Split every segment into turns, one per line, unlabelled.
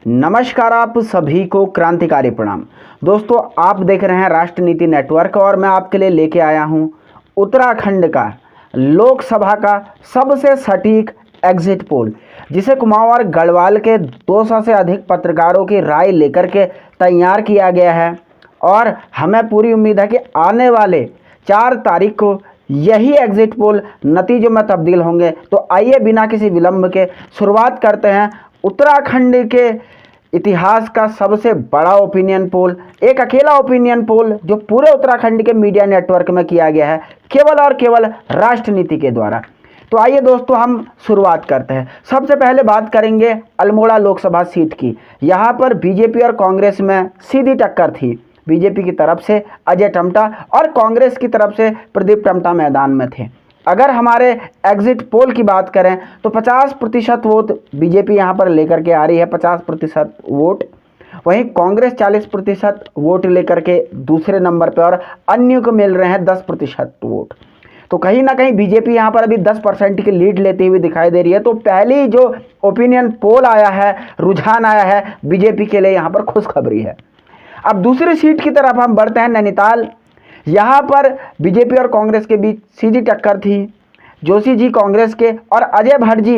नमस्कार, आप सभी को क्रांतिकारी प्रणाम। दोस्तों, आप देख रहे हैं राष्ट्र नीति नेटवर्क और मैं आपके लिए लेके आया हूं उत्तराखंड का लोकसभा का सबसे सटीक एग्जिट पोल, जिसे कुमाऊं गढ़वाल के 200 से अधिक पत्रकारों की राय लेकर के तैयार किया गया है और हमें पूरी उम्मीद है कि आने वाले 4 तारीख को यही एग्जिट पोल नतीजों में तब्दील होंगे। तो आइए बिना किसी विलंब के शुरुआत करते हैं उत्तराखंड के इतिहास का सबसे बड़ा ओपिनियन पोल, एक अकेला ओपिनियन पोल जो पूरे उत्तराखंड के मीडिया नेटवर्क में किया गया है केवल और केवल राष्ट्र नीति के द्वारा। तो आइए दोस्तों, हम शुरुआत करते हैं। सबसे पहले बात करेंगे अल्मोड़ा लोकसभा सीट की। यहाँ पर बीजेपी और कांग्रेस में सीधी टक्कर थी। बीजेपी की तरफ से अजय टम्टा और कांग्रेस की तरफ से प्रदीप टम्टा मैदान में थे। अगर हमारे एग्जिट पोल की बात करें तो 50% वोट बीजेपी यहाँ पर लेकर के आ रही है, 50% वोट। वहीं कांग्रेस 40% वोट लेकर के दूसरे नंबर पर और अन्य को मिल रहे हैं 10% वोट। तो कहीं ना कहीं बीजेपी यहाँ पर अभी 10% की लीड लेती हुई दिखाई दे रही है। तो पहली जो ओपिनियन पोल आया है, रुझान आया है, बीजेपी के लिए यहाँ पर खुशखबरी है। अब दूसरी सीट की तरफ हम बढ़ते हैं, नैनीताल। यहाँ पर बीजेपी और कांग्रेस के बीच सीधी टक्कर थी। जोशी जी कांग्रेस के और अजय भट्ट जी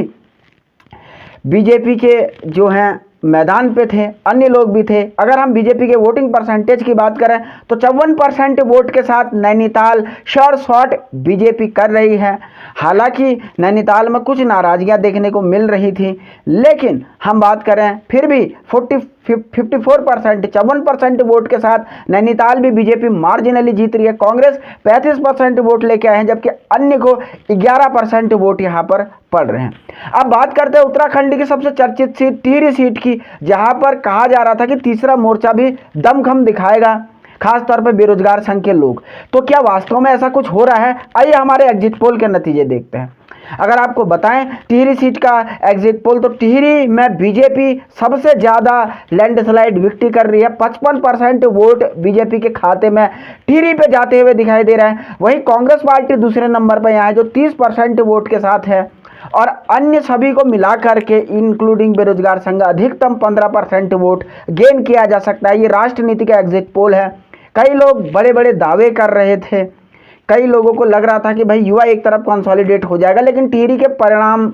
बीजेपी के जो हैं मैदान पे थे, अन्य लोग भी थे। अगर हम बीजेपी के वोटिंग परसेंटेज की बात करें तो 54% वोट के साथ नैनीताल श्योर शॉट बीजेपी कर रही है। हालांकि नैनीताल में कुछ नाराजगियां देखने को मिल रही थी, लेकिन हम बात करें फिर भी 54% वोट के साथ नैनीताल भी बीजेपी मार्जिनली जीत रही है। कांग्रेस 35% वोट लेके आए हैं, जबकि अन्य को 11% वोट यहाँ पर पड़ रहे हैं। अब बात करते हैं उत्तराखंड की सबसे चर्चित सीट टिहरी सीट की, जहां पर कहा जा रहा था कि तीसरा मोर्चा भी दमखम दिखाएगा, खासतौर पर बेरोजगार संघ के लोग। तो क्या वास्तव में ऐसा कुछ हो रहा है? आइए हमारे एग्जिट पोल के नतीजे देखते हैं। अगर आपको बताएं टिहरी सीट का एग्जिट पोल, तो टिहरी में बीजेपी सबसे ज्यादा लैंडस्लाइड विक्ट्री कर रही है। 55% वोट बीजेपी के खाते में टिहरी पे जाते हुए दिखाई दे रहा है। वहीं कांग्रेस पार्टी दूसरे नंबर पर यहाँ है, जो 30% वोट के साथ है, और अन्य सभी को मिलाकर के इंक्लूडिंग बेरोजगार संघ अधिकतम 15% वोट गेन किया जा सकता है। ये राष्ट्र नीति का एग्जिट पोल है। कई लोग बड़े बड़े दावे कर रहे थे, कई लोगों को लग रहा था कि भाई युवा एक तरफ कंसोलिडेट हो जाएगा, लेकिन टिहरी के परिणाम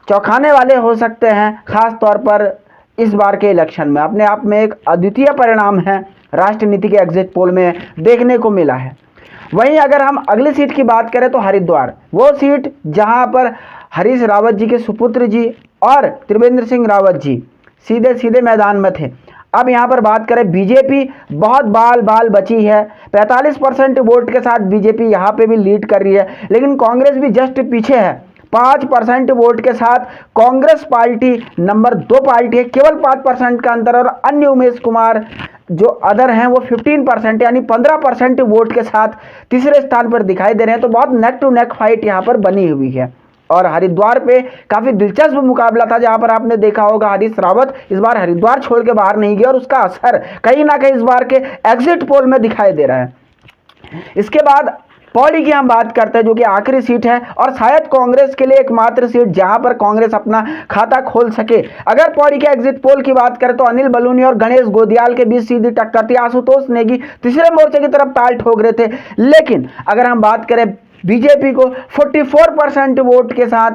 चौंकाने वाले हो सकते हैं। खास तौर पर इस बार के इलेक्शन में अपने आप में एक अद्वितीय परिणाम है राष्ट्र नीति के एग्जिट पोल में देखने को मिला है। वहीं अगर हम अगली सीट की बात करें तो हरिद्वार, वो सीट जहां पर हरीश रावत जी के सुपुत्र जी और त्रिवेंद्र सिंह रावत जी सीधे सीधे मैदान में थे। अब यहाँ पर बात करें, बीजेपी बहुत बाल बची है। 45% वोट के साथ बीजेपी यहाँ पे भी लीड कर रही है, लेकिन कांग्रेस भी जस्ट पीछे है। 5% वोट के साथ कांग्रेस पार्टी नंबर 2 पार्टी है, केवल 5% का अंतर। और अन्य उमेश कुमार जो अदर हैं वो 15% यानी 15% वोट के साथ तीसरे स्थान पर दिखाई दे रहे हैं। तो बहुत नेक टू नेक फाइट यहाँ पर बनी हुई है। और हरिद्वार पे काफी दिलचस्प मुकाबला था, जहां पर आपने देखा होगा हरीश रावत इस बार हरिद्वार छोड़ के बाहर नहीं गया, और उसका असर कहीं ना कहीं इस बार के एग्जिट पोल में दिखाई दे रहा है। इसके बाद पौड़ी की हम बात करते हैं, जो कि आखिरी सीट है और शायद कांग्रेस के लिए एकमात्र सीट जहां पर कांग्रेस अपना खाता खोल सके। अगर पौड़ी के एग्जिट पोल की बात करें तो अनिल बलूनी और गणेश गोदियाल के बीच सीधी टक्कर थी। आशुतोष नेगी तीसरे मोर्चे की तरफ ताल ठोक रहे थे, लेकिन अगर हम बात करें बीजेपी को 44% वोट के साथ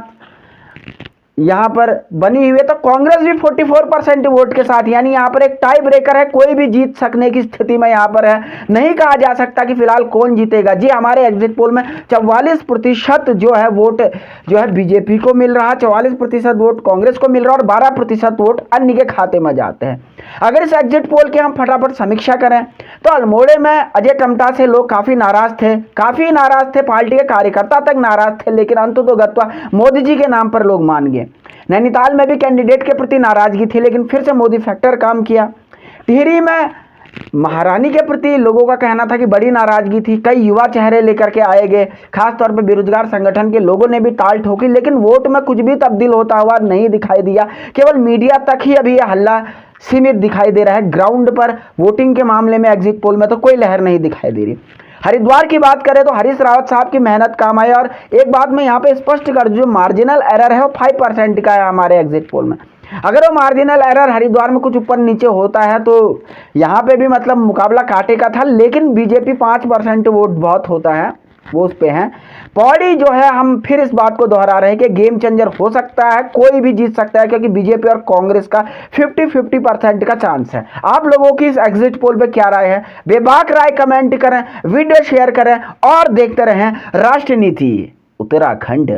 यहां पर बनी हुई है, तो कांग्रेस भी 44% वोट के साथ, यानी यहां पर एक टाई ब्रेकर है, कोई भी जीत सकने की स्थिति में यहां पर है। नहीं कहा जा सकता कि फिलहाल कौन जीतेगा। जी, हमारे एग्जिट पोल में 44% जो है वोट जो है बीजेपी को मिल रहा है, 44% वोट कांग्रेस को मिल रहा है और 12% वोट अन्य के खाते में जाते हैं। अगर इस एग्जिट पोल की हम फटाफट समीक्षा करें तो अल्मोड़े में अजय टम्टा से लोग काफी नाराज थे, पार्टी के कार्यकर्ता तक नाराज थे, लेकिन अंततोगत्वा मोदी जी के नाम पर लोग मान गए। नैनीताल में भी कैंडिडेट के प्रति नाराजगी थी, लेकिन फिर से मोदी फैक्टर काम किया। टिहरी में महारानी के प्रति लोगों का कहना था कि बड़ी नाराजगी थी, कई युवा चेहरे लेकर के आए गए, खासतौर पर बेरोजगार संगठन के लोगों ने भी ताल ठोकी, लेकिन वोट में कुछ भी तब्दील होता हुआ नहीं दिखाई दिया। केवल मीडिया तक ही अभी यह हल्ला सीमित दिखाई दे रहा है। ग्राउंड पर वोटिंग के मामले में एग्जिट पोल में तो कोई लहर नहीं दिखाई दे रही। हरिद्वार की बात करें तो हरीश रावत साहब की मेहनत काम आई, और एक बात मैं यहाँ पे स्पष्ट कर दूं, जो मार्जिनल एरर है वो 5% का है हमारे एग्जिट पोल में। अगर वो मार्जिनल एरर हरिद्वार में कुछ ऊपर नीचे होता है तो यहाँ पे भी मतलब मुकाबला कांटे का था, लेकिन बीजेपी 5% वोट बहुत होता है वो उस पे है। पौड़ी जो है, हम फिर इस बात को दोहरा रहे हैं कि गेम चेंजर हो सकता है, कोई भी जीत सकता है, क्योंकि बीजेपी और कांग्रेस का 50-50% का चांस है। आप लोगों की इस एग्जिट पोल पे क्या राय है? बेबाक राय कमेंट करें, वीडियो शेयर करें और देखते रहें राष्ट्रनीति उत्तराखंड।